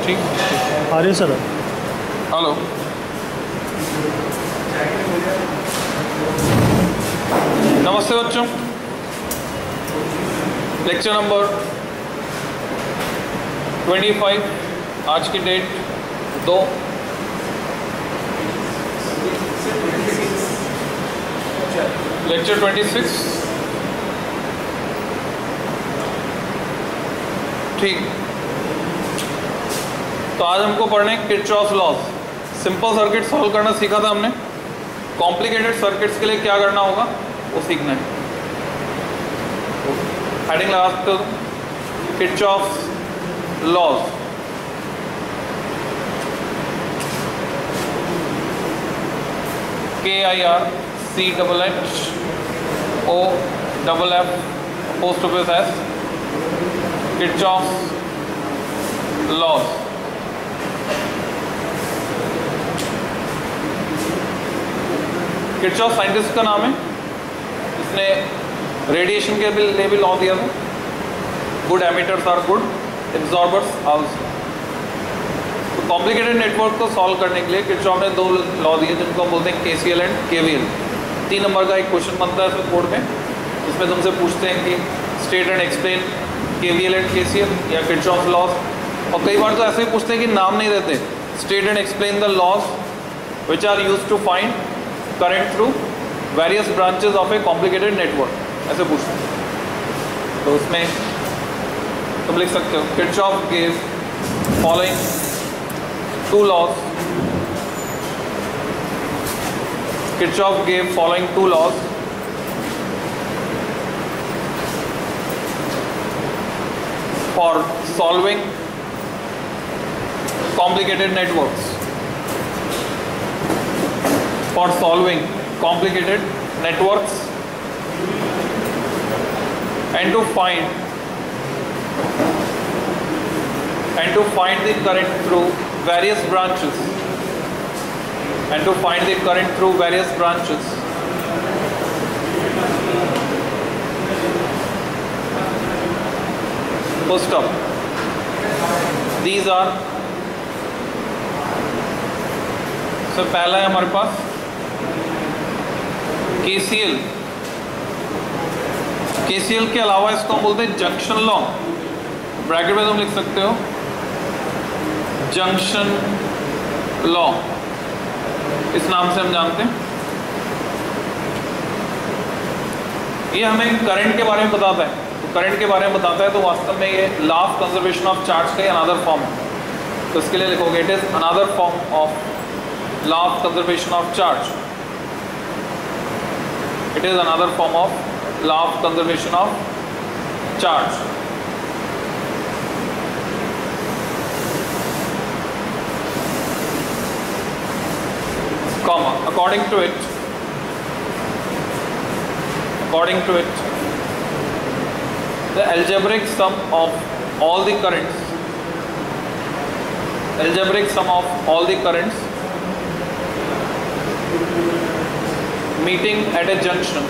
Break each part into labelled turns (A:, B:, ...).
A: ठीक।
B: आ रही sir.
A: Hello, नमस्ते बच्चों। लेक्चर नंबर 25, आज की डेट 2। लेक्चर 26, ठीक। तो आज हमको पढ़ने Kirchhoff laws. Simple circuit solve करना सीखा था हमने, कॉम्प्लिकेटेड सर्किट्स के लिए क्या करना होगा वो सीखना है। हेडिंग लगा सकते हो, Kirchhoff laws. KIRCHOFF post office S Kirchhoff laws. किरचॉफ साइंटिस्ट का नाम है, इसने रेडिएशन के लिए भी लॉ दिया था। Good emitters are good absorbers also. तो कॉम्प्लिकेटेड नेटवर्क को सॉल्व करने के लिए किरचॉफ ने 2 लॉ दिए जिनको हम बोलते हैं KCL एंड KVL। 3 नंबर का एक क्वेश्चन बनता है इसमें कोड में, जिसमें तुमसे पूछते हैं कि state and explain KVL and KCL या किरचॉफ लॉज। और कई बार तो ऐसे ही पूछते हैं कि नाम नहीं देते, state and explain the laws which are used to find current through various branches of a complicated network, ऐसे पूछते हैं। तो उसमें तुम लिख सकते हो Kirchhoff give following 2 laws. Kirchhoff give following 2 laws for solving complicated networks. For solving complicated networks and to find the current through various branches Full stop. These are, so पहला है हमारे पास KCL। KCL के अलावा इसको हम बोलते हैं junction law. Bracket में तुम लिख सकते हो जंक्शन लॉ, इस नाम से हम जानते हैं। ये हमें करंट के बारे में बताता है। करंट के बारे में बताता है तो वास्तव में ये law of conservation of charge का अनदर फॉर्म है। तो इसके लिए लिखोगे it is another form of law of conservation of charge. It is another form of law of conservation of charge. Comma according to it the algebraic sum of all the currents meeting at a junction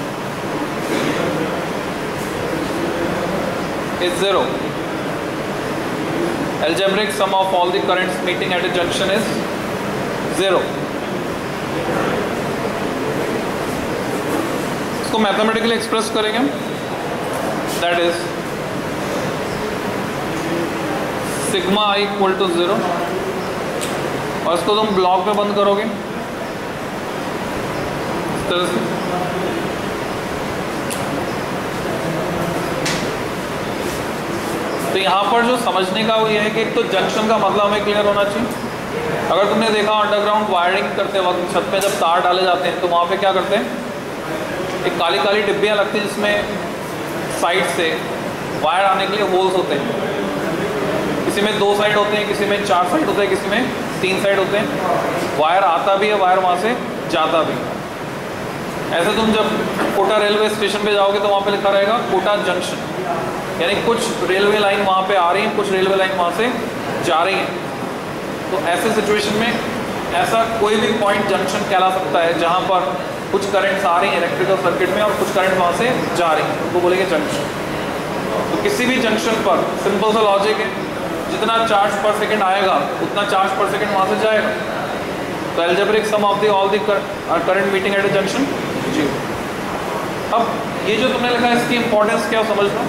A: is 0. Algebraic sum of all the currents meeting at a junction is 0. इसको mathematically express करेंगे, that is sigma i equal to 0, और इसको तुम block में बंद करोगे इस तरह से। तो यहाँ पर जो समझने का वो ये है कि एक तो जंक्शन का मतलब हमें क्लियर होना चाहिए। अगर तुमने देखा अंडरग्राउंड वायरिंग करते वक्त छत पे जब तार डाले जाते हैं तो वहाँ पे क्या करते हैं, एक काली काली डिब्बियाँ लगती हैं जिसमें साइड से वायर आने के लिए होल्स होते हैं। किसी में 2 साइड होते हैं, किसी में 4 साइड होते हैं, किसी में 3 साइड होते हैं। वायर आता भी है, वायर वहाँ से जाता भी। ऐसे तुम जब कोटा रेलवे स्टेशन पे जाओगे तो वहाँ पे लिखा रहेगा कोटा जंक्शन, यानी कुछ रेलवे लाइन वहाँ पे आ रही है, कुछ रेलवे लाइन वहाँ से जा रही है। तो ऐसे सिचुएशन में ऐसा कोई भी पॉइंट जंक्शन कहला सकता है जहाँ पर कुछ करंट्स आ रही हैं इलेक्ट्रिकल सर्किट में और कुछ करंट वहाँ से जा रही हैं, उनको बोलेंगे जंक्शन। तो किसी भी जंक्शन पर सिंपल सा लॉजिक है, जितना चार्ज पर सेकंड आएगा उतना चार्ज पर सेकंड वहाँ से जाएगा। तो algebraic sum of the all the current meeting at a junction 0। अब ये जो तुमने लिखा है इसकी इंपॉर्टेंस क्या समझ लो।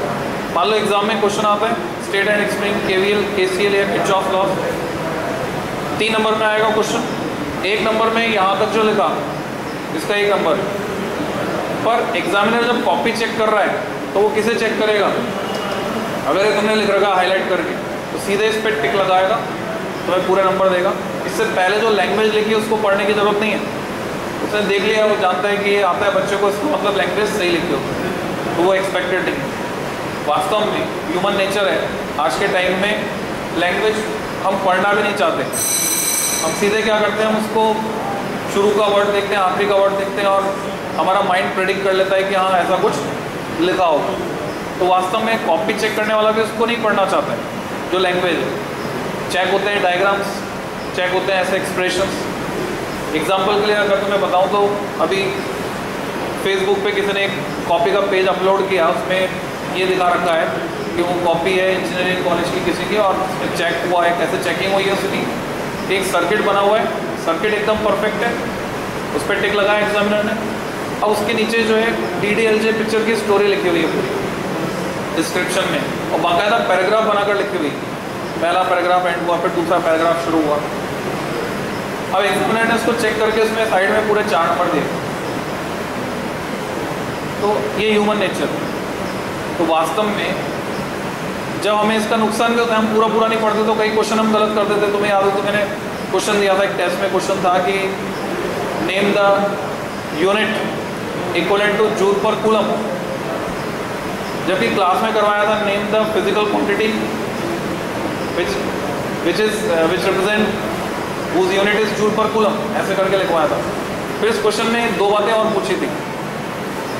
A: मान लो एग्जाम में क्वेश्चन आता है state and explain KVL KCL या किरचॉफ लॉ, 3 नंबर में आएगा क्वेश्चन। 1 नंबर में यहाँ तक जो लिखा इसका 1 नंबर, पर एग्जामिनर जब कॉपी चेक कर रहा है तो वो किसे चेक करेगा? अगर ये तुमने लिख रखा हाईलाइट करके तो सीधे इस पर टिक लगाएगा, तुम्हें पूरे नंबर देगा। इससे पहले जो लैंग्वेज लिखी है उसको पढ़ने की जरूरत नहीं है, उसने देख लिया, वो जानता है कि ये आता है बच्चे को, इसका मतलब लैंग्वेज सही लिखी हो, तो वो एक्सपेक्टेड नहीं। वास्तव में ह्यूमन नेचर है, आज के टाइम में लैंग्वेज हम पढ़ना भी नहीं चाहते, हम सीधे क्या करते हैं, हम उसको शुरू का वर्ड देखते हैं, आखिरी का वर्ड देखते हैं और हमारा माइंड प्रेडिक्ट कर लेता है कि हाँ ऐसा कुछ लिखा होगा। तो वास्तव में कॉपी चेक करने वाला भी उसको नहीं पढ़ना चाहता है। जो लैंग्वेज है चेक होते हैं, डायग्राम्स चेक होते हैं, ऐसे एक्सप्रेशंस। एग्जाम्पल के लिए अगर तुम्हें बताऊँ तो अभी फेसबुक पे किसी ने एक कॉपी का पेज अपलोड किया, उसमें ये दिखा रखा है कि वो कॉपी है इंजीनियरिंग कॉलेज की किसी की और उसमें चेक हुआ है, कैसे चेकिंग हुई है उसकी। एक सर्किट बना हुआ है, सर्किट एकदम परफेक्ट है, उस पर टिक लगाया एग्जामिनर ने। अब उसके नीचे जो है DDLJ पिक्चर की स्टोरी लिखी हुई है पूरी डिस्क्रिप्शन में, और बाकायदा पैराग्राफ बनाकर लिखी हुई, पहला पैराग्राफ एंड हुआ, फिर दूसरा पैराग्राफ शुरू हुआ। अब एग्जामिनर ने उसको चेक करके उसमें साइड में पूरे चार्ट पर दिए। तो ये ह्यूमन नेचर। तो वास्तव में जब हमें इसका नुकसान भी होता है, हम पूरा नहीं पढ़ते तो कई क्वेश्चन हम गलत कर देते। तुम्हें याद हो तो मैंने क्वेश्चन दिया था, एक टेस्ट में क्वेश्चन था कि name the unit equivalent two joule पर कूलम, जबकि क्लास में करवाया था name the physical quantity which represent whose unit is joule पर कूलम, ऐसे करके लिखवाया था। फिर इस क्वेश्चन में 2 बातें और पूछी थी,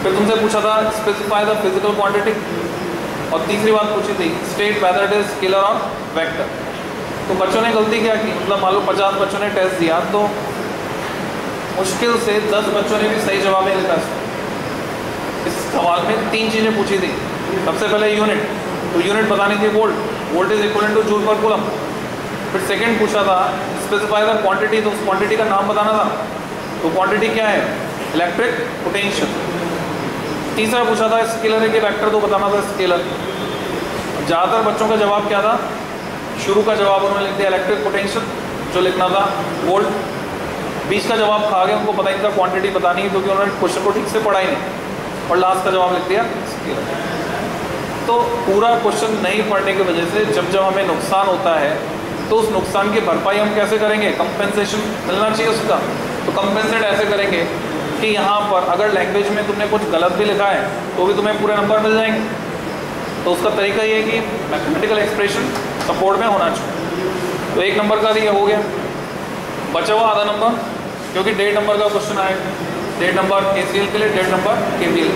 A: फिर तुमसे पूछा था स्पेसिफाई द फिजिकल क्वांटिटी, और तीसरी बात पूछी थी state whether it is scalar और वेक्टर। तो बच्चों ने गलती क्या की, मतलब मान लो 50 बच्चों ने टेस्ट दिया तो मुश्किल से 10 बच्चों ने भी सही जवाब नहीं लिखा। इस सवाल में 3 चीज़ें पूछी थी। सबसे पहले यूनिट, तो यूनिट बतानी थी volt is equal two joule पर कूलम। फिर सेकंड पूछा था स्पेसिफाई द क्वांटिटी, तो उस क्वांटिटी का नाम बताना था, तो क्वांटिटी क्या है, इलेक्ट्रिक पोटेंशियल। तीसरा पूछा था स्केलर है कि वेक्टर, तो बताना था स्केलर। ज़्यादातर बच्चों का जवाब क्या था, शुरू का जवाब उन्होंने लिख दिया इलेक्ट्रिक पोटेंशियल, जो लिखना था वोल्ट। बीच का जवाब खा गया, उनको पता नहीं था क्वांटिटी बतानी है, क्योंकि उन्होंने क्वेश्चन को ठीक से पढ़ा ही नहीं, और लास्ट का जवाब लिख दिया स्केलर। तो पूरा क्वेश्चन नहीं पढ़ने की वजह से जब हमें नुकसान होता है तो उस नुकसान की भरपाई हम कैसे करेंगे, कंपेंसेशन मिलना चाहिए उसका। तो कंपेंसेट ऐसे करेंगे कि यहाँ पर अगर लैंग्वेज में तुमने कुछ गलत भी लिखा है तो भी तुम्हें पूरे नंबर मिल जाएंगे। तो उसका तरीका ये है कि मैथमेटिकल एक्सप्रेशन सपोर्ट में होना चाहिए। तो 1 नंबर का ये हो गया, बचा हुआ आधा नंबर, क्योंकि 1.5 नंबर का क्वेश्चन आएगा, 1.5 नंबर KCL के लिए, 1.5 नंबर KVL।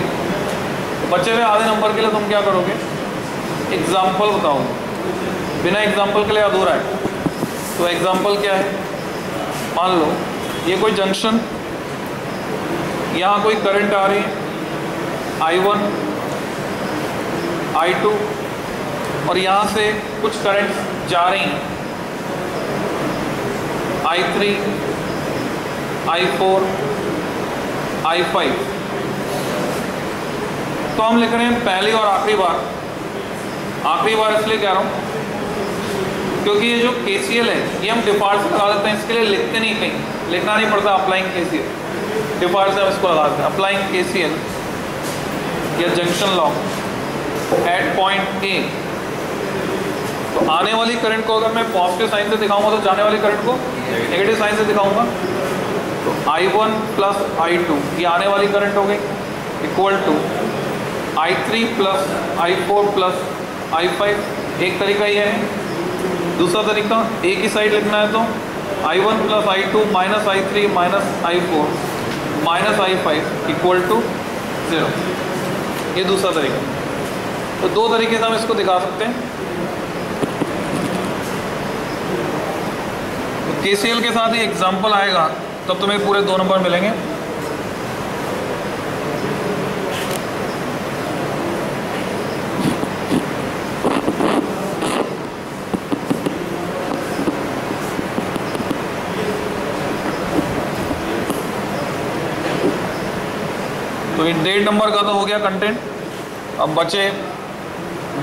A: तो बचे हुए आधे नंबर के लिए तुम क्या करोगे, एग्जाम्पल बताओगे, बिना एग्जाम्पल के लिए अधूरा है। तो एग्जाम्पल क्या है, मान लो ये कोई जंक्शन, यहाँ कोई करंट आ रही है I1 I2, और यहाँ से कुछ करंट जा रही हैं I3 I4 I5। तो हम लिख रहे हैं पहली और आखिरी बार इसलिए कह रहा हूँ क्योंकि ये जो KCL है ये हम डिफॉल्ट से लगा देते हैं, इसके लिए लिखते नहीं, कहीं लिखना नहीं पड़ता। अप्लाइंग KCL डिफॉल्ट से हम इसको लगा देते हैं, अप्लाइंग KCL या junction law at point A। तो आने वाली करंट को अगर मैं पॉजिटिव साइन से दिखाऊंगा तो जाने वाली करंट को नेगेटिव साइन से दिखाऊंगा। तो I1 प्लस I2 ये आने वाली करंट हो गई, equal to I3 plus I4 plus I5। एक तरीका ये है। दूसरा तरीका, एक ही साइड लिखना है तो I1 plus I2 minus I3 minus I4 minus I5 equal to 0। ये दूसरा तरीका। तो 2 तरीके से हम इसको दिखा सकते हैं। तो KCL के साथ ही एग्जाम्पल आएगा तब तुम्हें पूरे 2 नंबर मिलेंगे। तो ये डेढ़ नंबर का तो हो गया कंटेंट। अब बचे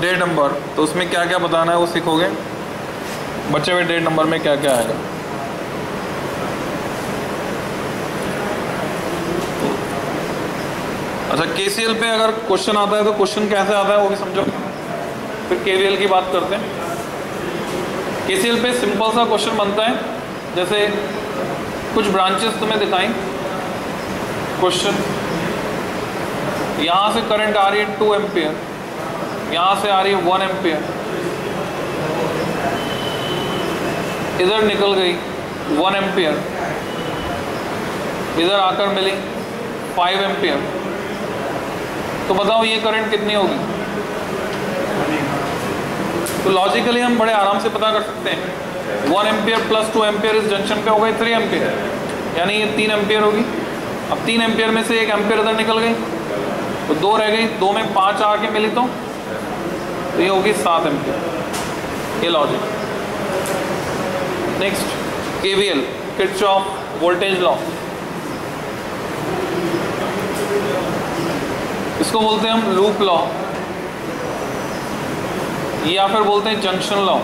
A: डेढ़ नंबर, तो उसमें क्या क्या बताना है वो सीखोगे। बचे हुए डेढ़ नंबर में क्या क्या आएगा। अच्छा, केसीएल पे अगर क्वेश्चन आता है तो क्वेश्चन कैसे आता है वो भी समझो, फिर केवीएल की बात करते हैं। केसीएल पे सिंपल सा क्वेश्चन बनता है, जैसे कुछ ब्रांचेस तुम्हें दिखाएं क्वेश्चन, यहाँ से करंट आ रही है 2 एम्पियर, यहाँ से आ रही है 1 एम्पियर, इधर निकल गई 1 एम्पियर, इधर आकर मिली 5 एम्पियर, तो बताओ ये करंट कितनी होगी। तो लॉजिकली हम बड़े आराम से पता कर सकते हैं। 1 एम्पियर प्लस 2 एम्पियर इस जंक्शन पे हो गई 3 एम्पियर, यानी ये 3 एम्पियर होगी। अब 3 एम्पियर में से 1 एम्पियर इधर निकल गई, तो 2 रह गई, 2 में 5 आके मिली, तो ये होगी 7 एम्पियर। ये logic. Next, KVL, Kirchhoff voltage law. इसको बोलते हैं हम लूप लॉ, या फिर बोलते हैं junction law.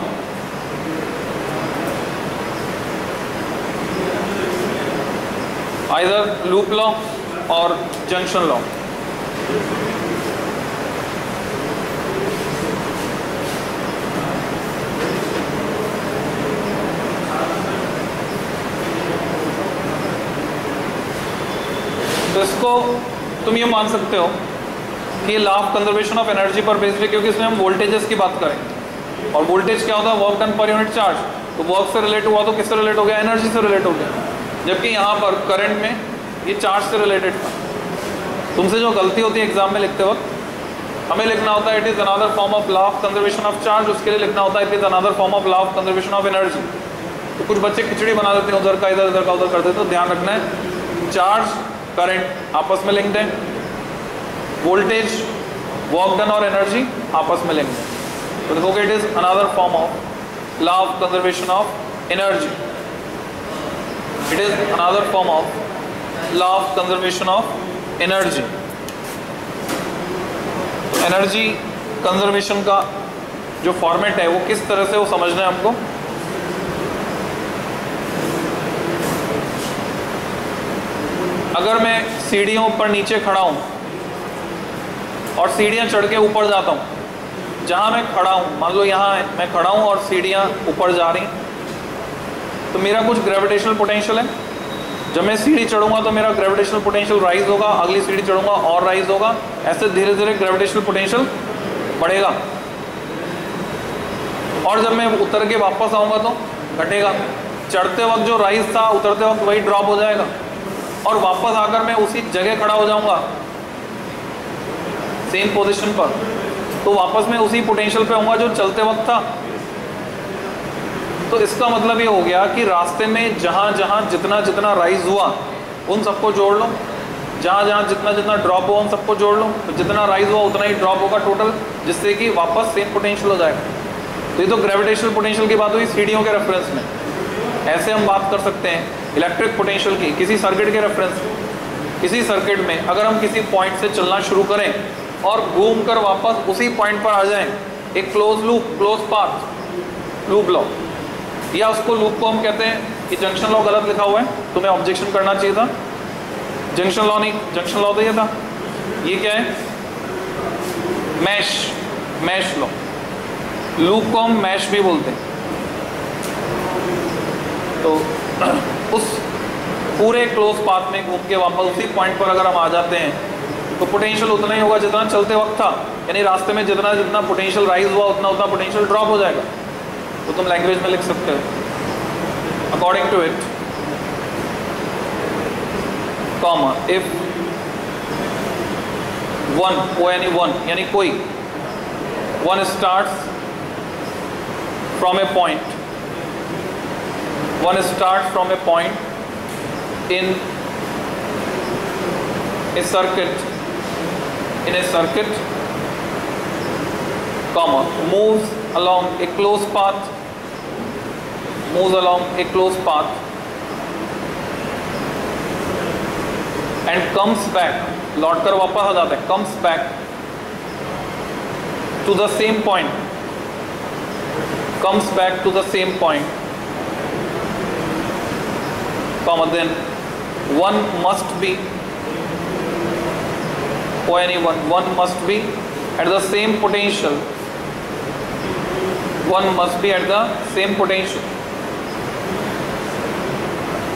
A: Either loop law और जंक्शन लॉ। तो इसको तुम ये मान सकते हो कि law of conservation of energy पर बेस्ड है, क्योंकि इसमें हम वोल्टेजेस की बात करें, और वोल्टेज क्या होता है, work done per unit charge. तो वर्क से रिलेट हुआ तो किससे रिलेट हो गया, एनर्जी से रिलेट हो गया, जबकि यहाँ पर करंट में ये चार्ज से रिलेटेड था। तुमसे जो गलती होती है एग्जाम में लिखते वक्त, हमें लिखना होता है it is another form of law of conservation of charge, उसके लिए लिखना होता है it is another form of law of conservation of energy. तो कुछ बच्चे खिचड़ी बना देते हैं, उधर का इधर, इधर का उधर करते हैं। तो ध्यान रखना है, चार्ज करंट आपस में लिंक्ड है, वोल्टेज वर्क डन और एनर्जी आपस में लिंक्ड है। तो देखोगे it is another form of law of conservation of energy, it is another form of law of conservation of energy. Energy conservation का जो फॉर्मेट है वो किस तरह से वो समझना है हमको। अगर मैं सीढ़ियों पर नीचे खड़ा हूं और सीढ़ियां चढ़ के ऊपर जाता हूं, जहां मैं खड़ा हूं, मान लो यहां मैं खड़ा हूं और सीढ़ियां ऊपर जा रही, तो मेरा कुछ ग्रेविटेशनल पोटेंशियल है। जब मैं सीढ़ी चढ़ूंगा तो मेरा ग्रेविटेशनल पोटेंशियल राइज होगा, अगली सीढ़ी चढ़ूंगा और राइज होगा, ऐसे धीरे धीरे ग्रेविटेशनल पोटेंशियल बढ़ेगा। और जब मैं उतर के वापस आऊंगा तो घटेगा। चढ़ते वक्त जो राइज था उतरते वक्त वही ड्रॉप हो जाएगा, और वापस आकर मैं उसी जगह खड़ा हो जाऊंगा सेम पोजीशन पर, तो वापस मैं उसी पोटेंशियल पे होऊंगा जो चलते वक्त था। तो इसका मतलब ये हो गया कि रास्ते में जहां जहां जितना जितना राइज हुआ उन सबको जोड़ लो, जहां जहां जितना जितना ड्रॉप हुआ उन सबको जोड़ लो, तो जितना राइज हुआ उतना ही ड्रॉप होगा टोटल, जिससे कि वापस सेम पोटेंशियल हो जाएगा। तो ये तो ग्रेविटेशनल पोटेंशियल की बात हुई सीढ़ियों के रेफरेंस में। ऐसे हम बात कर सकते हैं इलेक्ट्रिक पोटेंशियल की किसी सर्किट के रेफरेंस में। किसी सर्किट में अगर हम किसी पॉइंट से चलना शुरू करें और घूम कर वापस उसी पॉइंट पर आ जाएं, एक close loop, close path, loop law, या उसको लूप को हम कहते हैं कि जंक्शन लॉ गलत लिखा हुआ है, तुम्हें ऑब्जेक्शन करना चाहिए था। जंक्शन लॉ नहीं, जंक्शन लॉ तो ये था, ये क्या है, मैश, मैश लॉ। लूप को हम मैश भी बोलते हैं। तो उस पूरे क्लोज पाथ में घूम के वापस उसी पॉइंट पर अगर हम आ जाते हैं तो पोटेंशियल उतना ही होगा जितना चलते वक्त था, यानी रास्ते में जितना जितना पोटेंशियल राइज हुआ उतना उतना पोटेंशियल ड्रॉप हो जाएगा। तो तुम लैंग्वेज में लिख सकते हो according to it, comma, if one, ओ यानी वन यानी कोई, one starts from a point, one starts from a point in a circuit, comma, moves along a closed path, and comes back लौट कर वापस आ जाता है, comes back to the same point, comes back to the same point, then one must be, or anyone, one must be at the same potential, one must be at the same potential,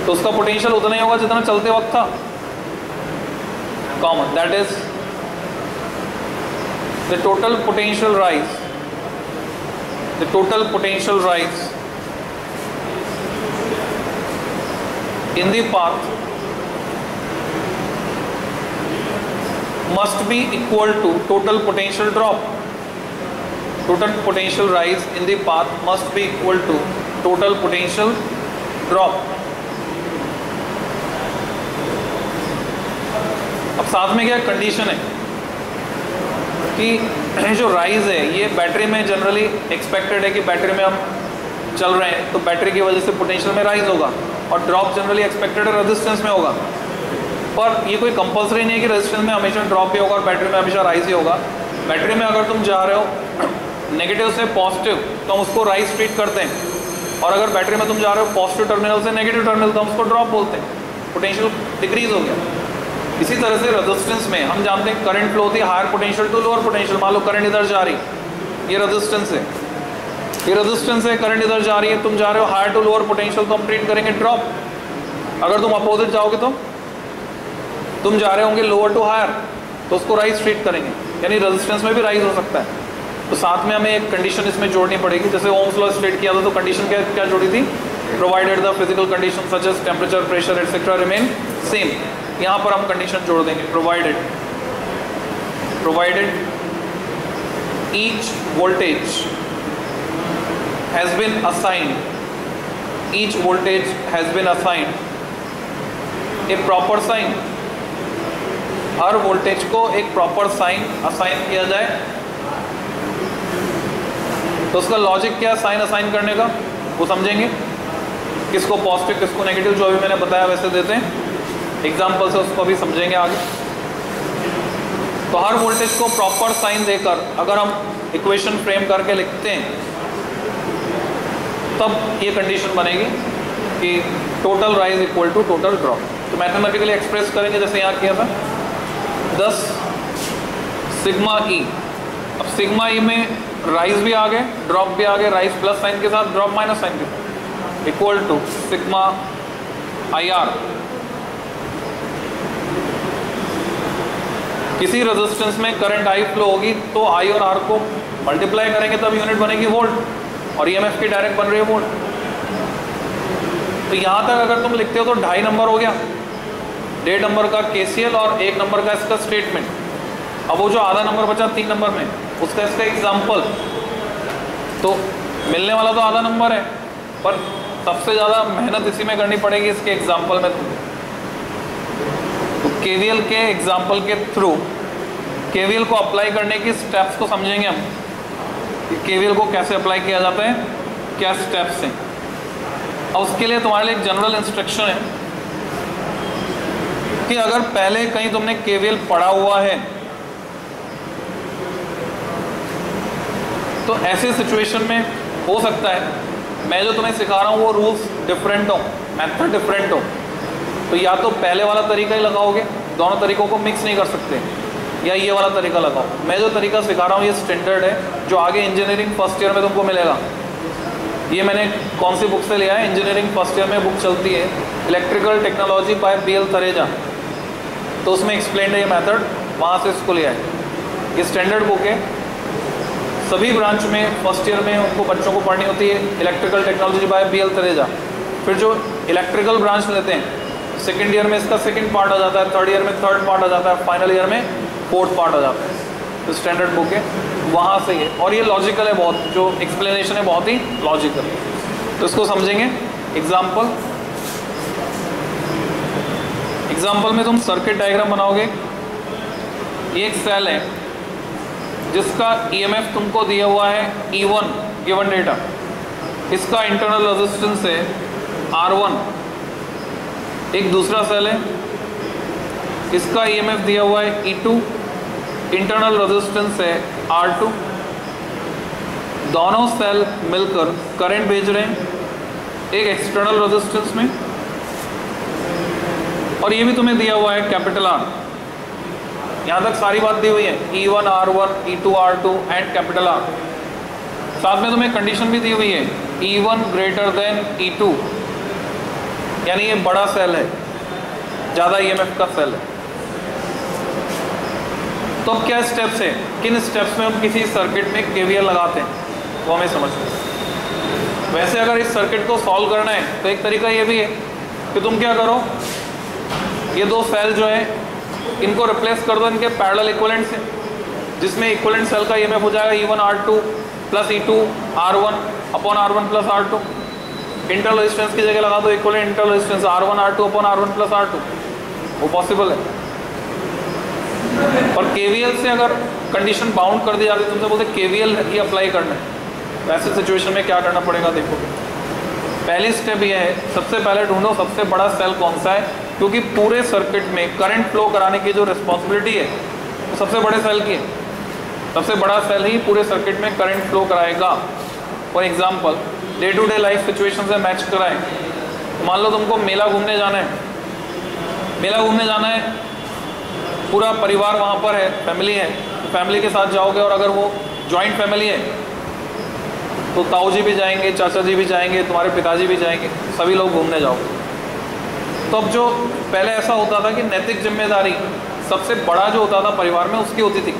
A: तो उसका potential उतना ही होगा जितना चलते वक्त था, common, that is the total potential rise, the total potential rise in the path must be equal to total potential drop. Total potential rise in the path must be equal to total potential drop. अब साथ में क्या condition है कि जो rise है ये battery में जनरली एक्सपेक्टेड है कि बैटरी में हम चल रहे हैं तो बैटरी की वजह से पोटेंशियल में राइज होगा, और ड्रॉप जनरली एक्सपेक्टेड रेजिस्टेंस में होगा। पर ये कोई कंपलसरी नहीं है कि रेजिस्टेंस में हमेशा ड्रॉप भी होगा और बैटरी में हमेशा राइज ही होगा। बैटरी में अगर तुम जा रहे हो नेगेटिव से पॉजिटिव तो हम उसको राइज ट्रीट करते हैं, और अगर बैटरी में तुम जा रहे हो पॉजिटिव टर्मिनल से नेगेटिव टर्मिनल तो हम उसको ड्रॉप बोलते हैं, पोटेंशियल डिक्रीज हो गया। इसी तरह से रेजिस्टेंस में हम जानते हैं करंट फ्लो होती है higher potential to lower potential. मान लो करंट इधर जा रही, ये रेजिस्टेंस है, ये रेजिस्टेंस है, करंट इधर जा रही है, तुम जा रहे हो हायर टू लोअर पोटेंशियल तो हम ट्रीट करेंगे ड्रॉप। अगर तुम अपोजिट जाओगे तो तुम जा रहे होंगे लोअर टू हायर तो उसको राइज ट्रीट करेंगे, यानी रेजिस्टेंस में भी राइज हो सकता है। तो साथ में हमें एक कंडीशन इसमें जोड़नी पड़ेगी, जैसे ओम्स लॉ स्टेट किया था तो कंडीशन क्या जोड़ी थी, provided the physical condition such as temperature pressure etcetera remain same. यहाँ पर हम कंडीशन जोड़ देंगे, provided each voltage has been assigned, each voltage has been assigned a proper sign, her voltage को एक प्रॉपर साइन असाइन किया जाए। तो उसका लॉजिक क्या है साइन असाइन करने का, वो समझेंगे, किसको पॉजिटिव किसको नेगेटिव जो अभी मैंने बताया वैसे देते हैं, एग्जाम्पल से उसको भी समझेंगे आगे। तो हर वोल्टेज को प्रॉपर साइन देकर अगर हम इक्वेशन फ्रेम करके लिखते हैं तब ये कंडीशन बनेगी कि total rise equal to total drop. तो मैथमेटिकली एक्सप्रेस करेंगे जैसे यहाँ किया था 10 सिग्मा ई। अब सिग्मा ई में राइज भी आ गए ड्रॉप भी आ गए, राइज प्लस साइन के साथ ड्रॉप माइनस साइन के साथ, equal to sigma I R. किसी रेजिस्टेंस में करंट आई फ्लो होगी तो आई और आर को मल्टीप्लाई करेंगे तब यूनिट बनेगी वोल्ट, और ईएमएफ की डायरेक्ट बन रही है वोल्ट। तो यहाँ तक अगर तुम लिखते हो तो 2.5 नंबर हो गया, 1.5 नंबर का केसीएल और 1 नंबर का इसका स्टेटमेंट। अब वो जो आधा नंबर बचा 3 नंबर में उसका इसका एग्जाम्पल, तो मिलने वाला तो आधा नंबर है पर सबसे ज़्यादा मेहनत इसी में करनी पड़ेगी इसके एग्जाम्पल में। तो केवीएल के एग्जाम्पल के थ्रू केवीएल को अप्लाई करने की स्टेप्स को समझेंगे हम, केवीएल को कैसे अप्लाई किया जाता है, क्या स्टेप्स हैं। अब उसके लिए तुम्हारे लिए एक जनरल इंस्ट्रक्शन है कि अगर पहले कहीं तुमने केवीएल पढ़ा हुआ है तो ऐसे सिचुएशन में हो सकता है मैं जो तुम्हें सिखा रहा हूँ वो रूल्स डिफरेंट हो, मेथड डिफरेंट हो, तो या तो पहले वाला तरीका ही लगाओगे, दोनों तरीकों को मिक्स नहीं कर सकते, या ये वाला तरीका लगाओ। मैं जो तरीका सिखा रहा हूँ ये स्टैंडर्ड है जो आगे इंजीनियरिंग फर्स्ट ईयर में तुमको मिलेगा। ये मैंने कौन सी बुक से लिया है, इंजीनियरिंग फर्स्ट ईयर में बुक चलती है इलेक्ट्रिकल टेक्नोलॉजी बाय BL तरेजा, तो उसमें एक्सप्लेन है ये मेथड, वहाँ से इसको लिया है। ये स्टैंडर्ड बुक है, सभी ब्रांच में फर्स्ट ईयर में उनको बच्चों को पढ़नी होती है इलेक्ट्रिकल टेक्नोलॉजी बाय BL तरेजा। फिर जो इलेक्ट्रिकल ब्रांच लेते हैं सेकेंड ईयर में इसका सेकेंड पार्ट आ जाता है, थर्ड ईयर में थर्ड पार्ट आ जाता है, फाइनल ईयर में फोर्थ पार्ट आ जाता है। तो स्टैंडर्ड बुक है, वहाँ से है, और ये लॉजिकल है बहुत, जो एक्सप्लेनेशन है बहुत ही लॉजिकल। तो इसको समझेंगे एग्जाम्पल में तुम सर्किट डायग्राम बनाओगे। ये एक सेल है जिसका ईएमएफ तुमको दिया हुआ है E1 गिवन डेटा, इसका इंटरनल रेजिस्टेंस है R1। एक दूसरा सेल है इसका ईएमएफ दिया हुआ है E2, इंटरनल रेजिस्टेंस है R2, दोनों सेल मिलकर करंट भेज रहे हैं एक एक्सटर्नल रेजिस्टेंस में, और ये भी तुम्हें दिया हुआ है कैपिटल R। यहाँ तक सारी बात दी हुई है, E1 R1, E2 R2 and capital R। साथ में तुम्हें कंडीशन भी दी हुई है E1 ग्रेटर देन E2, यानी ये बड़ा सेल है, ज़्यादा ईएमएफ का सेल है। तो अब क्या स्टेप्स है, किन स्टेप्स में हम किसी सर्किट में केवीएल लगाते हैं वो हमें समझते हैं। वैसे अगर इस सर्किट को सॉल्व करना है तो एक तरीका ये भी है कि तुम क्या करो, ये दो सेल जो है इनको रिप्लेस कर दो इनके पैरेलल इक्विवेलेंट से, जिसमें इक्विवेलेंट सेल का ईएमएफ हो जाएगा E1 R2 plus E2 R1 upon R1 plus R2। Internal resistance की जगह लगा दो equivalent internal resistance R1 R2 upon R1 plus R2, वो पॉसिबल है। और केवीएल से अगर कंडीशन बाउंड कर दी जाती है, तुमसे बोलते केवीएल ही अप्लाई करना है, वैसे सिचुएशन में क्या करना पड़ेगा देखो। पहली स्टेप ये है, सबसे पहले ढूंढो सबसे बड़ा सेल कौन सा है, क्योंकि पूरे सर्किट में करंट फ्लो कराने की जो रिस्पॉन्सिबिलिटी है वो सबसे बड़े सेल की है। सबसे बड़ा सेल ही पूरे सर्किट में करंट फ्लो कराएगा। For example day to day life situation से मैच कराएं, तो मान लो तुमको मेला घूमने जाना है, मेला घूमने जाना है, पूरा परिवार वहाँ पर है, फैमिली है, तो फैमिली के साथ जाओगे, और अगर वो जॉइंट फैमिली है तो ताऊ जी भी जाएंगे, चाचा जी भी जाएंगे, तुम्हारे पिताजी भी जाएंगे, सभी लोग घूमने जाओगे। तो अब जो पहले ऐसा होता था कि नैतिक जिम्मेदारी सबसे बड़ा जो होता था परिवार में उसकी होती थी,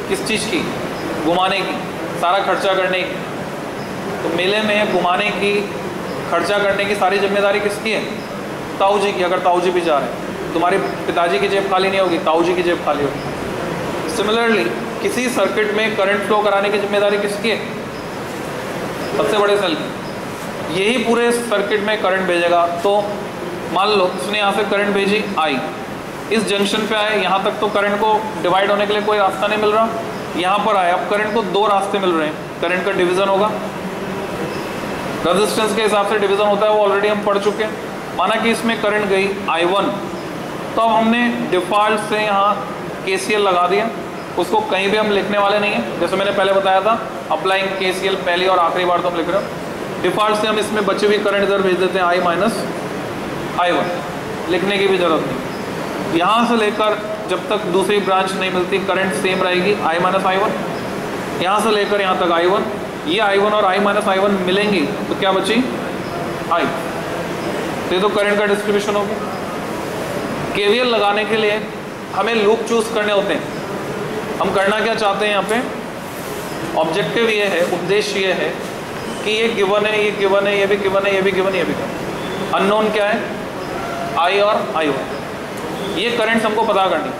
A: किस चीज़ की, घुमाने की, सारा खर्चा करने की। तो मेले में घुमाने की, खर्चा करने की सारी जिम्मेदारी किसकी है, ताऊ जी की। अगर ताऊ जी भी जा रहे हैं, तुम्हारे पिताजी की जेब खाली नहीं होगी, ताऊ जी की जेब खाली होगी। सिमिलरली किसी सर्किट में करंट फ्लो कराने की जिम्मेदारी किसकी है, सबसे बड़े सेल की। यही पूरे सर्किट में करंट भेजेगा। तो मान लो उसने यहाँ से करंट भेजी I, इस जंक्शन पे आए, यहाँ तक तो करंट को डिवाइड होने के लिए कोई रास्ता नहीं मिल रहा, यहाँ पर आए, अब करंट को दो रास्ते मिल रहे हैं, करंट का डिवीज़न होगा, रेजिस्टेंस के हिसाब से डिवीज़न होता है, वो ऑलरेडी हम पढ़ चुके हैं। माना कि इसमें करंट गई I1, तो अब हमने डिफ़ॉल्ट से यहाँ KCL लगा दिया, उसको कहीं भी हम लिखने वाले नहीं है, जैसे मैंने पहले बताया था अप्लाइंग KCL पहली और आखिरी बार तो हम लिख रहे हो। डिफ़ॉल्ट से हम इसमें बची हुई करंट इधर भेज देते हैं I माइनस I1, लिखने की भी ज़रूरत नहीं। यहाँ से लेकर जब तक दूसरी ब्रांच नहीं मिलती करंट सेम रहेगी I माइनस I1, यहाँ से लेकर यहाँ तक I1, ये I1 और I माइनस I1 मिलेंगी तो क्या बची I। तो ये तो करंट का डिस्ट्रीब्यूशन हो गया। KVL लगाने के लिए हमें लूप चूज करने होते हैं। हम करना क्या चाहते हैं यहाँ पे, ऑब्जेक्टिव ये है, उद्देश्य ये है कि ये गिवन है, ये गिवन है, ये भी गिवन है, ये भी गिवन है, ये भी गिवन। अननोन क्या है, I और I1, ये करंट्स हमको पता करनी।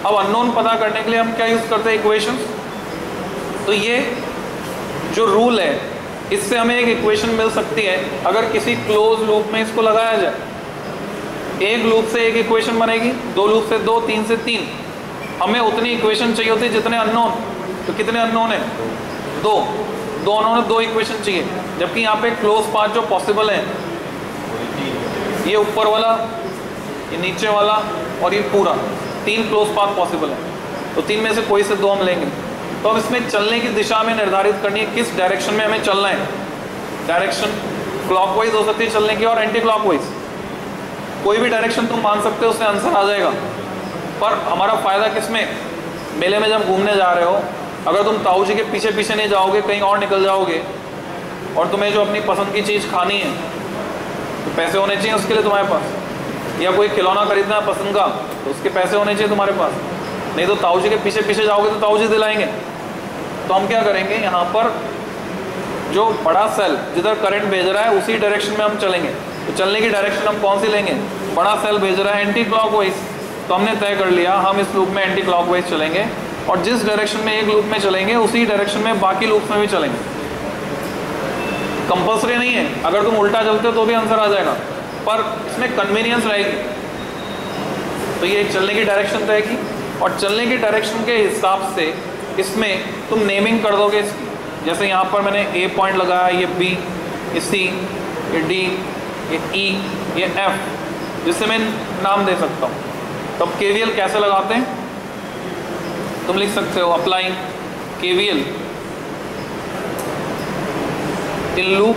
A: अब अननोन पता करने के लिए हम क्या यूज़ करते हैं, इक्वेशंस। तो ये जो रूल है इससे हमें एक इक्वेशन मिल सकती है अगर किसी क्लोज लूप में इसको लगाया जाए। एक लूप से एक इक्वेशन बनेगी, दो लूप से दो, तीन से तीन। हमें उतनी इक्वेशन चाहिए होती है जितने अननोन। तो कितने अननोन है, दो, दो अननोन, दो इक्वेशन चाहिए। जबकि यहाँ पे क्लोज पाथ जो पॉसिबल है, ये ऊपर वाला, ये नीचे वाला और ये पूरा, तीन क्लोज पाथ पॉसिबल है। तो तीन में से कोई से दो हम लेंगे। तो अब इसमें चलने की दिशा में निर्धारित करनी है किस डायरेक्शन में हमें चलना है। डायरेक्शन क्लॉकवाइज हो सकती है चलने की और एंटी क्लॉकवाइज, कोई भी डायरेक्शन तुम मान सकते हो, उससे आंसर आ जाएगा। पर हमारा फ़ायदा किस में, मेले में जब घूमने जा रहे हो, अगर तुम ताऊ जी के पीछे पीछे नहीं जाओगे, कहीं और निकल जाओगे, और तुम्हें जो अपनी पसंद की चीज़ खानी है तो पैसे होने चाहिए उसके लिए तुम्हारे पास, या कोई खिलौना खरीदना है पसंद का तो उसके पैसे होने चाहिए तुम्हारे पास। नहीं तो ताऊ जी के पीछे पीछे जाओगे तो ताऊ जी दिलाएंगे। तो हम क्या करेंगे, यहाँ पर जो बड़ा सेल जिधर करंट भेज रहा है उसी डायरेक्शन में हम चलेंगे। तो चलने की डायरेक्शन हम कौन सी लेंगे, बड़ा सेल भेज रहा है एंटी क्लॉकवाइज, तो हमने तय कर लिया हम इस लूप में एंटी क्लॉकवाइज चलेंगे, और जिस डायरेक्शन में एक लूप में चलेंगे उसी डायरेक्शन में बाकी लूप में भी चलेंगे। कंपल्सरी नहीं है, अगर तुम उल्टा चलते हो तो भी आंसर आ जाएगा, पर इसमें कन्वीनियंस रहेगी। तो ये एक चलने की डायरेक्शन तय की, और चलने की डायरेक्शन के हिसाब से इसमें तुम नेमिंग कर दोगे इसकी। जैसे यहाँ पर मैंने A पॉइंट लगाया, ये B, ये C, ये D, ये E, ये F, जिससे मैं नाम दे सकता हूँ। तो अब केवीएल कैसे लगाते हैं? तुम लिख सकते हो अप्लाइंग केवीएल इन लूप।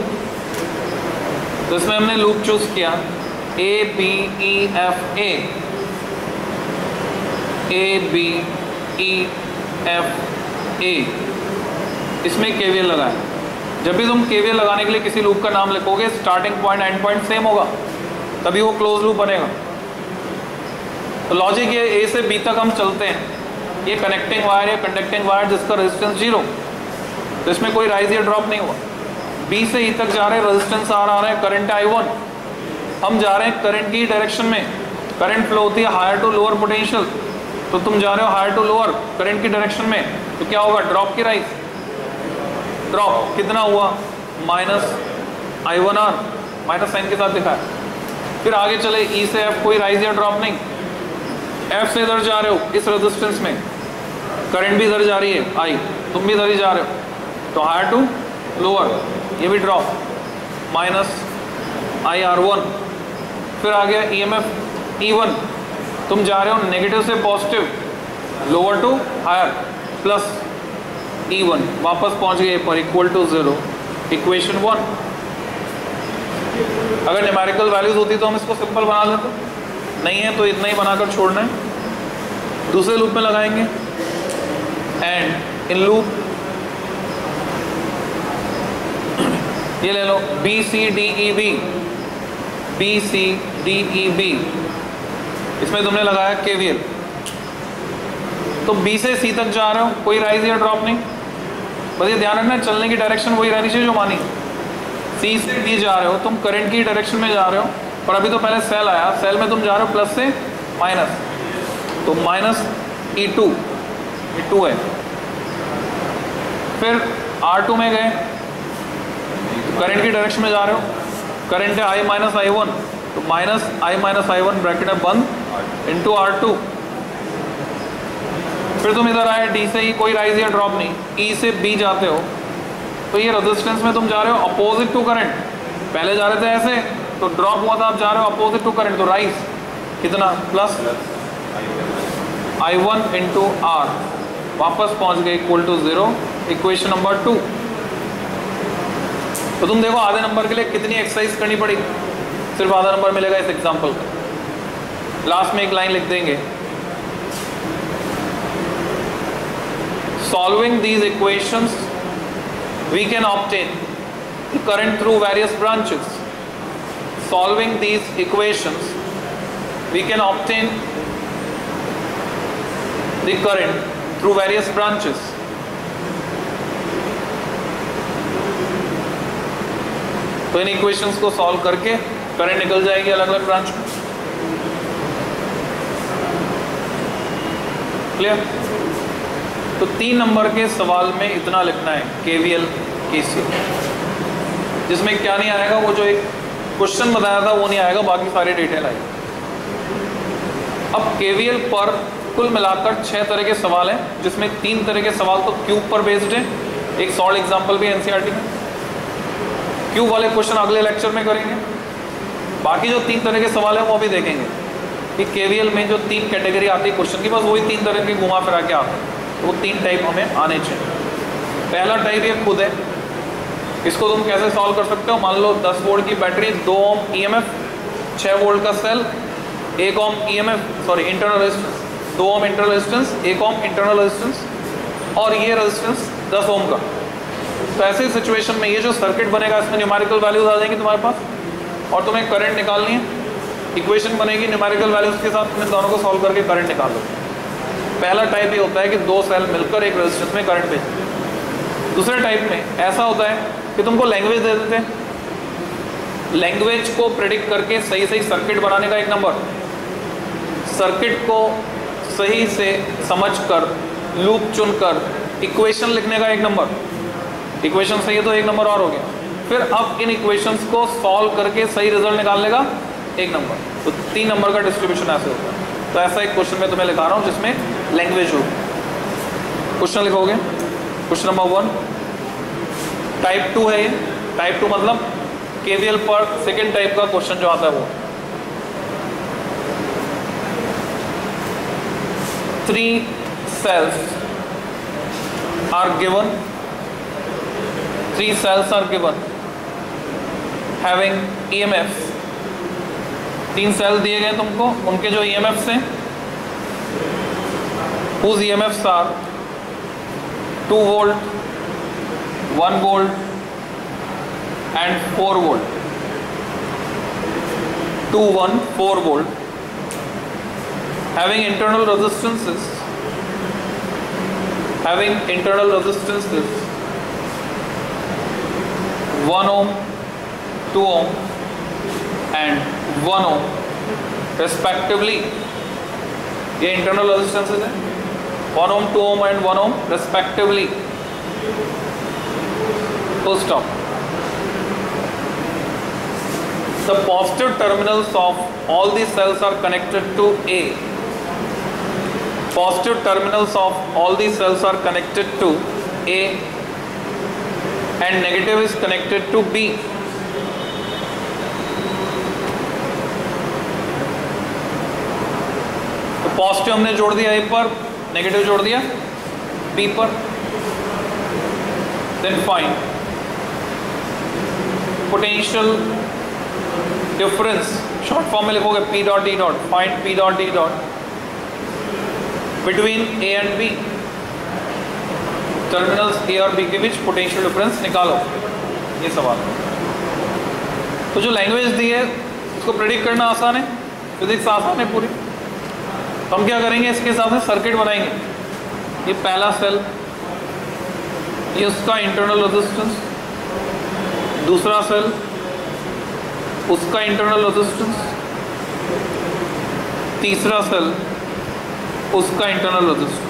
A: तो इसमें हमने लूप चूज किया ABEFA, ABEFA, इसमें केवीएल लगाए। जब भी तुम केवीएल लगाने के लिए किसी लूप का नाम लिखोगे, starting point and point same होगा, तभी वो क्लोज लूप बनेगा। तो लॉजिक ये A से B तक हम चलते हैं, ये कनेक्टिंग वायर या कंडक्टिंग वायर जिसका रेजिस्टेंस 0, तो इसमें कोई राइज या ड्रॉप नहीं हुआ। B से E तक जा रहे हैं, रेजिस्टेंस आ रहा है, करंट I1, हम जा रहे हैं करंट की डायरेक्शन में। करंट फ्लो होती है हायर टू लोअर पोटेंशियल, तो तुम जा रहे हो हायर टू लोअर करंट की डायरेक्शन में, तो क्या होगा? ड्रॉप की राइज। ड्रॉप कितना हुआ? -I1R, माइनस साइन के साथ दिखाया। फिर आगे चले E से F, कोई राइज या ड्रॉप नहीं। F से इधर जा रहे हो इस रेजिस्टेंस में, करंट भी इधर जा रही है I, तुम भी इधर ही जा रहे हो, तो हायर टू लोअर, ये भी ड्रॉप -IR1। फिर आ गया EMF E1, तुम जा रहे हो नेगेटिव से positive, lower to higher, plus E1, वापस पहुंच गए पर इक्वल टू 0, इक्वेशन 1। अगर न्यूमेरिकल वैल्यूज होती तो हम इसको सिंपल बना लेते, नहीं है तो इतना ही बनाकर छोड़ना है। दूसरे लूप में लगाएंगे एंड इन लूप ये ले लो BCDEB, BCDEB, इसमें तुमने लगाया केवीएल। तो B से C तक जा रहे हो, कोई राइज या ड्रॉप नहीं, बस ये ध्यान रखना चलने की डायरेक्शन वही रहनी चाहिए जो मानी। C से D जा रहे हो, तुम करंट की डायरेक्शन में जा रहे हो, पर अभी तो पहले सेल आया, सेल में तुम जा रहे हो प्लस से माइनस, तो -E2, E2 है। फिर R2 में गए, करंट की डायरेक्शन में जा रहे हो, करंट है I - I1, तो -I - I1 ब्रैकेट है बंद इंटू R2। फिर तुम इधर आए D से E, कोई राइज या ड्रॉप नहीं, E से B जाते हो, तो ये रेजिस्टेंस में तुम जा रहे हो अपोजिट टू करंट, पहले जा रहे थे ऐसे तो ड्रॉप हुआ था, आप जा रहे हो अपोजिट टू करंट, तो राइज कितना? प्लस I1 इंटू R, वापस पहुंच गए इक्वल टू 0, इक्वेशन नंबर 2। तो तुम देखो आधे नंबर के लिए कितनी एक्सरसाइज करनी पड़ी, सिर्फ आधा नंबर मिलेगा इस एग्जांपल का। लास्ट में एक लाइन लिख देंगे, solving these equations we can obtain the current through various branches. Solving these equations, we can obtain the current through various branches. तो इन इक्वेशंस को सॉल्व करके करंट निकल जाएगी अलग अलग ब्रांच में। क्लियर? तो 3 नंबर के सवाल में इतना लिखना है, KVL KCL, जिसमें क्या नहीं आएगा, वो जो एक क्वेश्चन बताया था वो नहीं आएगा, बाकी सारी डिटेल आएगी। अब केवीएल पर कुल मिलाकर 6 तरह के सवाल हैं, जिसमें 3 तरह के सवाल तो क्यूब पर बेस्ड है, एक सॉल्व एग्जांपल भी एनसीईआरटी में। क्यूब वाले क्वेश्चन अगले लेक्चर में करेंगे, बाकी जो 3 तरह के सवाल हैं वो भी देखेंगे कि केवीएल में जो 3 कैटेगरी आती है क्वेश्चन की, बस वही 3 तरह के घुमा फिरा के आते हैं, तो वो 3 टाइप हमें आने चाहिए। पहला टाइप ये खुद है, इसको तुम कैसे सॉल्व कर सकते हो? मान लो 10 वोल्ट की बैटरी, 2 ओम EMF, 6 वोल्ट का सेल, 1 ओम EMF, सॉरी इंटरनल रेजिस्टेंस, 2 ओम इंटरनल रेजिस्टेंस, 1 ओम इंटरनल रेजिस्टेंस, और ये रेजिस्टेंस 10 ओम का। तो ऐसे सिचुएशन में ये जो सर्किट बनेगा, इसमें न्यूमेरिकल वैल्यूज आ जाएंगी तुम्हारे पास, और तुम्हें करंट निकालनी है। इक्वेशन बनेगी न्यूमेरिकल वैल्यूज के साथ, तुम दोनों को सॉल्व करके करंट निकाल लो। पहला टाइप ये होता है कि 2 सेल मिलकर एक रेजिस्टेंस में करंट भेजते हैं। दूसरे टाइप में ऐसा होता है कि तुमको लैंग्वेज दे देते हैं, लैंग्वेज को प्रेडिक्ट करके सही सही सर्किट बनाने का 1 नंबर, सर्किट को सही से समझकर लूप चुनकर इक्वेशन लिखने का 1 नंबर, इक्वेशन सही है तो 1 नंबर और हो गया। फिर अब इन इक्वेशंस को सॉल्व करके सही रिजल्ट निकालने का 1 नंबर, तो 3 नंबर का डिस्ट्रीब्यूशन ऐसे होता है। तो ऐसा एक क्वेश्चन मैं तुम्हें लिखा रहा हूँ जिसमें लैंग्वेज हो। क्वेश्चन लिखोगे, क्वेश्चन नंबर 1 टाइप 2 है ये, टाइप 2 मतलब केवीएल पर सेकेंड टाइप का क्वेश्चन जो आता है वो। 3 cells are given, 3 cells are given having EMFs, 3 cell दिए गए तुमको, उनके जो EMFs हैं, whose EMFs are 2 volt, 1 volt and 4 volt, 2, 1, 4 volt, having internal resistances 1 ohm, 2 ohm and 1 ohm respectively. ये internal resistances हैं 1 ohm, 2 ohm and 1 ohm respectively. Full stop. The positive terminals of all these cells are connected to A. Positive terminals of all these cells are connected to A and negative is connected to B. तो positive हमने जोड़ दिया A पर, negative जोड़ दिया B पर. Then find potential difference. Short form में लिखोगे P dot D dot. Find P dot D dot between A and B. Terminals A और B के बीच पोटेंशियल डिफरेंस निकालो. ये सवाल. तो जो लैंग्वेज दी है उसको प्रेडिक्ट करना आसान है, फिजिक्स आसान है पूरी. तो हम क्या करेंगे, इसके हिसाब से सर्किट बनाएंगे. ये पहला सेल, ये उसका इंटरनल रेजिस्टेंस, दूसरा सेल उसका इंटरनल रेजिस्टेंस, तीसरा सेल उसका इंटरनल रेजिस्टेंस.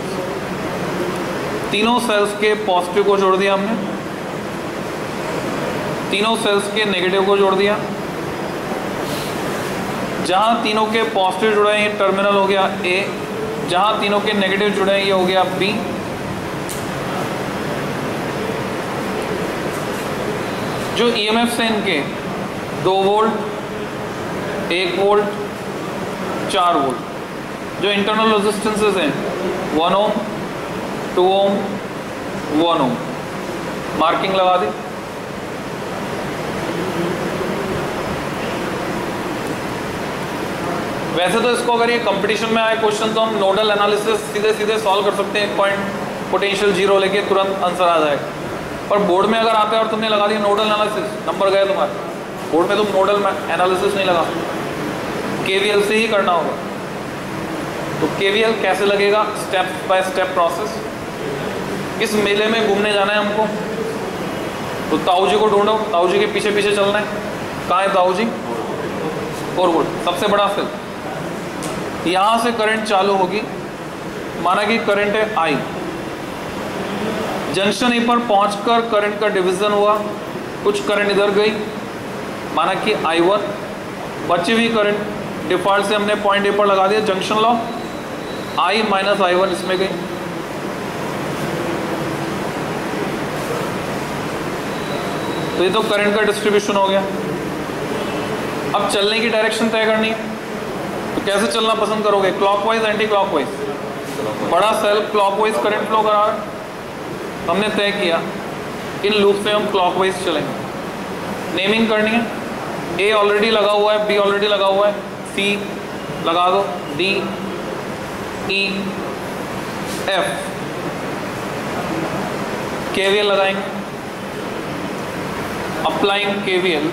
A: तीनों सेल्स के पॉजिटिव को जोड़ दिया हमने, तीनों सेल्स के नेगेटिव को जोड़ दिया. जहां तीनों के पॉजिटिव जुड़े हैं ये टर्मिनल हो गया A, जहां तीनों के नेगेटिव जुड़े हैं ये हो गया B. जो EMFs हैं इनके 2 वोल्ट, 1 वोल्ट, 4 वोल्ट. जो इंटरनल रेजिस्टेंसेस हैं 1 ओम, 2 ओम, 1 ओम. मार्किंग लगा दी. वैसे तो इसको अगर ये कंपटीशन में आए क्वेश्चन तो हम नोडल एनालिसिस सीधे सीधे सॉल्व कर सकते हैं. 1 पॉइंट पोटेंशियल 0 लेके तुरंत आंसर आ जाएगा. पर बोर्ड में अगर आता है और तुमने लगा दिया नोडल एनालिसिस, नंबर गए तुम्हारे. बोर्ड में तुम नोडल एनालिसिस नहीं लगा, KVL से ही करना होगा. तो KVL कैसे लगेगा, स्टेप बाय स्टेप प्रोसेस. इस मेले में घूमने जाना है हमको, तो ताऊ जी को ढूंढो, ताऊ जी के पीछे पीछे चलना है. कहाँ है ताऊ जी? 4 वोल्ट, सबसे बड़ा सेल. यहाँ से करंट चालू होगी, माना कि करंट है I. जंक्शन ए पर पहुंचकर करंट का डिवीजन हुआ, कुछ करंट इधर गई, माना कि I1. बची हुई करंट डिफॉल्ट से हमने पॉइंट ए पर लगा दिया, junction law, I minus I1 इसमें गई. तो ये तो करंट का डिस्ट्रीब्यूशन हो गया. अब चलने की डायरेक्शन तय करनी है. तो कैसे चलना पसंद करोगे, क्लॉकवाइज एंटी क्लॉकवाइज? बड़ा सेल क्लॉकवाइज करंट फ्लो करा रहा है, हमने तय किया इन लूप से हम क्लॉकवाइज चलेंगे. नेमिंग करनी है. A ऑलरेडी लगा हुआ है, B ऑलरेडी लगा हुआ है, C लगा दो, D, E, F. KVL लगाएंगे. Applying KVL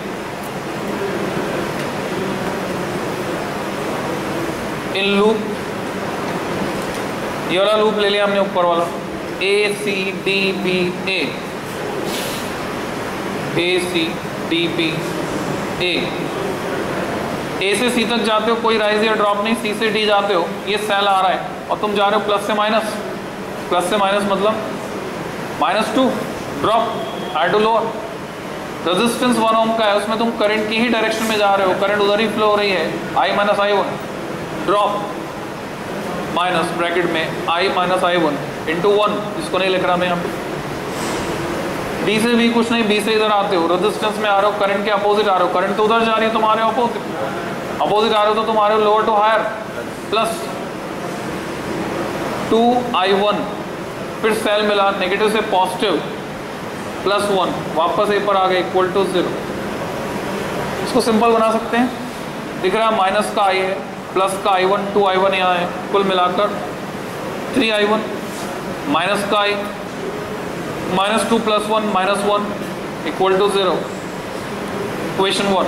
A: in loop. ये वाला लूप ले लिया हमने ऊपर वाला, A C D B A, A C D B A. A से C तक जाते हो, कोई राइज या ड्रॉप नहीं. C से D जाते हो, ये सेल आ रहा है और तुम जा रहे हो प्लस से माइनस. प्लस से माइनस मतलब -2 drop, high to lower. Resistance 1 ohm का है, उसमें तुम करंट की ही डायरेक्शन में जा रहे हो, करंट उधर ही फ्लो हो रही है. I minus I1 drop, minus bracket में I माइनस I1 इंटू 1. इसको नहीं लिख रहा मैं यहाँ पे. D से भी कुछ नहीं, B से इधर आते हो, रेजिस्टेंस में आ रहे हो, करंट के अपोजिट आ रहे हो. करंट तो उधर जा रही है, तुम्हारे अपोजिट आ रहे हो तो तुम्हारे lower to higher plus. 2i1, फिर सेल मिला, नेगेटिव से पॉजिटिव, +1, वापस एक पर आ गए इक्वल टू 0। इसको सिंपल बना सकते हैं, दिख रहा है माइनस का i है, प्लस का i1, 2i1 यहाँ है, कुल मिलाकर 3i1, माइनस का i, -2 + 1 -1 इक्वल टू 0। इक्वेशन 1।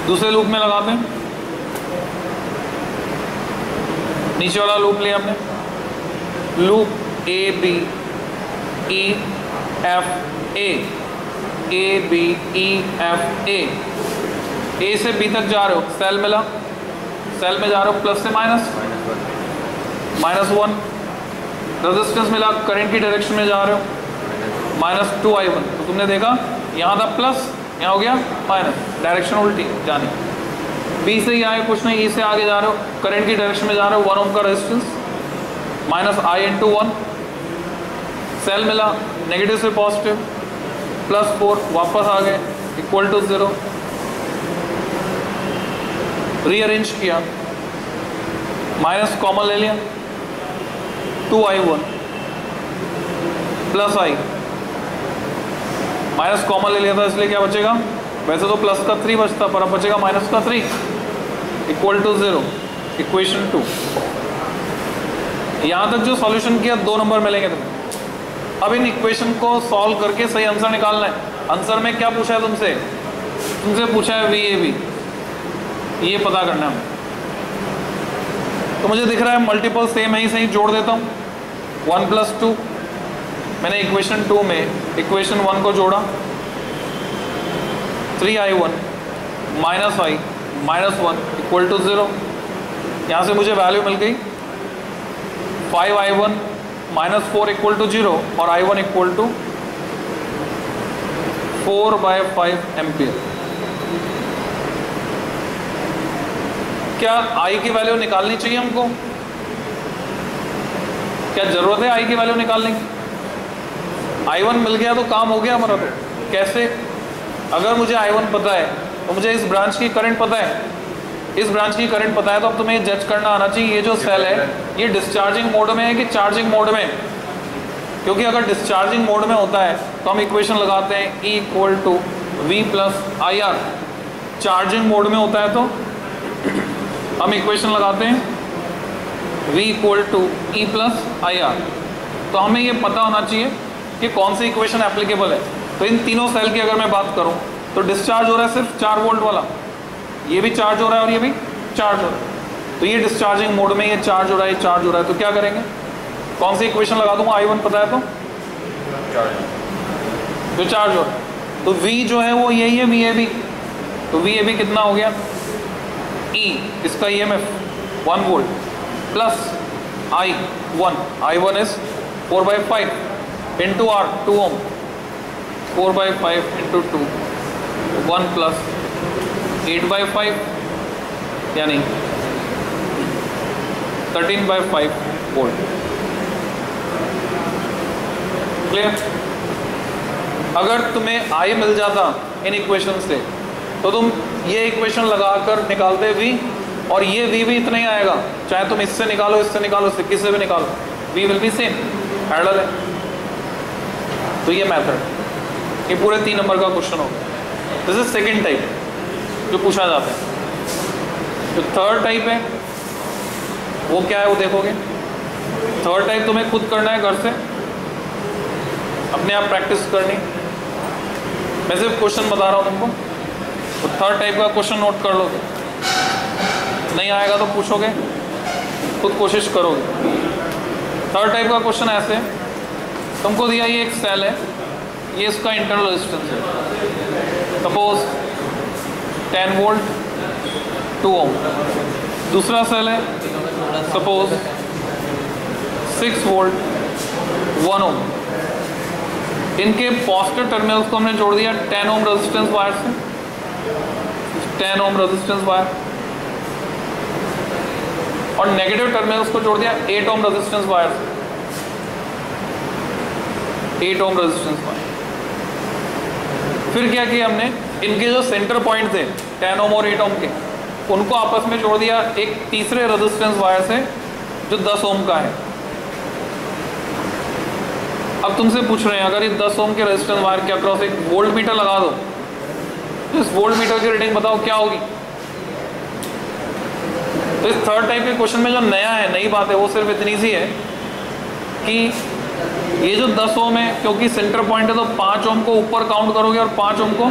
A: दूसरे लूप में लगाते हैं, नीचे वाला लूप लिया हमने, loop A B E F A से बी तक जा रहे हो, सेल मिला, सेल में जा रहे हो प्लस से माइनस, -1, रेजिस्टेंस मिला, करंट की डायरेक्शन में जा रहे हो, -2i1। तो तुमने देखा यहाँ था प्लस, यहाँ हो गया माइनस, डायरेक्शन उल्टी जानी। बी से ही आए, कुछ नहीं, ई से आगे जा रहे हो, करंट की डायरेक्शन में जा रहे हो, 1 ओम का रेजिस्टेंस, -i × 1, सेल मिला, नेगेटिव से पॉजिटिव, +4, वापस आ गए इक्वल टू 0। रीअरेंज किया, माइनस कॉमन ले लिया, 2i1 + i, माइनस कॉमन ले लिया था इसलिए क्या बचेगा, वैसे तो प्लस का 3 बचता, पर अब बचेगा माइनस का 3 इक्वल टू 0। इक्वेशन 2। यहाँ तक जो सॉल्यूशन किया 2 नंबर मिलेंगे तुम्हें। अब इन इक्वेशन को सॉल्व करके सही आंसर निकालना है। आंसर में क्या पूछा है तुमसे, पूछा है VAB, ये पता करना है। तो मुझे दिख रहा है मल्टीपल सेम है ही, सही जोड़ देता हूँ। 1 + 2 मैंने इक्वेशन 2 में इक्वेशन 1 को जोड़ा, 3i1 -i -1 इक्वल टू 0। यहाँ से मुझे वैल्यू मिल गई 5i1 -4 इक्वल टू 0 और i1 इक्वल टू 4/5 एम्पियर। क्या i की वैल्यू निकालनी चाहिए हमको? क्या जरूरत है i की वैल्यू निकालने की? i1 मिल गया तो काम हो गया हमारा। तो कैसे? अगर मुझे i1 पता है तो मुझे इस ब्रांच की करंट पता है, इस ब्रांच की करंट पता है, तो अब तुम्हें जज करना आना चाहिए ये जो सेल है ये डिस्चार्जिंग मोड में है कि चार्जिंग मोड में। क्योंकि अगर डिस्चार्जिंग मोड में होता है तो हम इक्वेशन लगाते हैं E = V + IR। Charging mode में होता है तो हम इक्वेशन लगाते हैं V = E + IR। तो हमें ये पता होना चाहिए कि कौन सी इक्वेशन एप्लीकेबल है। तो इन तीनों सेल की अगर मैं बात करूं तो डिस्चार्ज हो रहा है सिर्फ 4 वोल्ट वाला, ये भी चार्ज हो रहा है और ये भी चार्ज हो रहा है। तो ये डिस्चार्जिंग मोड में ये चार्ज हो रहा है, ये चार्ज हो रहा है। तो क्या करेंगे, कौन सी इक्वेशन लगा दूंगा? i1 पता है तो जो चार्ज हो रहा है। तो V जो है वो यही है VAB। तो VAB कितना हो गया? E इसका EMF 1 volt plus I1 is 4/5 into R 2 ohm, 4/5 into 2 1 plus 8/5 यानी 13/5 वोल्ट। क्लियर? अगर तुम्हें I मिल जाता इन इक्वेशन से तो तुम ये इक्वेशन लगाकर निकालते V, और ये V भी इतना ही आएगा, चाहे तुम इससे निकालो, इससे निकालो, इससे किसी से भी निकालो, V will be same, parallel है। तो ये मेथड, ये पूरे 3 नंबर का क्वेश्चन होगा। दिस इज सेकेंड टाइप जो पूछा जाता है। जो थर्ड टाइप है वो क्या है वो देखोगे। थर्ड टाइप तुम्हें खुद करना है, घर से अपने आप प्रैक्टिस करनी। मैं सिर्फ क्वेश्चन बता रहा हूँ तुमको। तो थर्ड टाइप का क्वेश्चन नोट कर लोगे, नहीं आएगा तो पूछोगे, खुद कोशिश करोगे। थर्ड टाइप का क्वेश्चन ऐसे, तुमको दिया ये एक सेल है, ये इसका इंटरनल रेजिस्टेंस है, सपोज 10 वोल्ट 2 ओम। दूसरा सेल है सपोज 6 वोल्ट 1 ओम। इनके पॉजिटिव टर्मिनल्स को हमने जोड़ दिया 10 ओम रेजिस्टेंस वायर से, 10 ओम रेजिस्टेंस वायर, और नेगेटिव टर्मिनल्स को जोड़ दिया 8 ओम रेजिस्टेंस वायर से, 8 ओम रेजिस्टेंस वायर। फिर क्या किया हमने, इनके जो सेंटर पॉइंट थे 10 ओम और 8 ओम के, उनको आपस में जोड़ दिया एक तीसरे रेजिस्टेंस वायर से जो 10 ओम का है। अब तुमसे पूछ रहे हैं अगर ये 10 ओम के रेजिस्टेंस वायर के अक्रॉस एक वोल्ट मीटर लगा दो, तो इस वोल्ट मीटर की रीडिंग बताओ क्या होगी। तो इस थर्ड टाइप के क्वेश्चन में जो नया है, नई बात है, वो सिर्फ इतनी सी है कि ये जो 10 ओम है, क्योंकि सेंटर पॉइंट है तो 5 ओम को ऊपर काउंट करोगे और 5 ओम को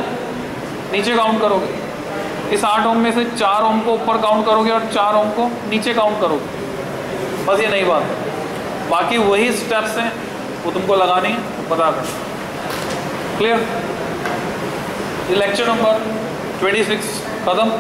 A: नीचे काउंट करोगे। इस 8 ओम में से 4 ओम को ऊपर काउंट करोगे और 4 ओम को नीचे काउंट करोगे। बस ये नई बात है, बाकी वही स्टेप्स हैं, वो तुमको लगानी है, बता कर। क्लियर? ये लेक्चर नंबर 26 खत्म।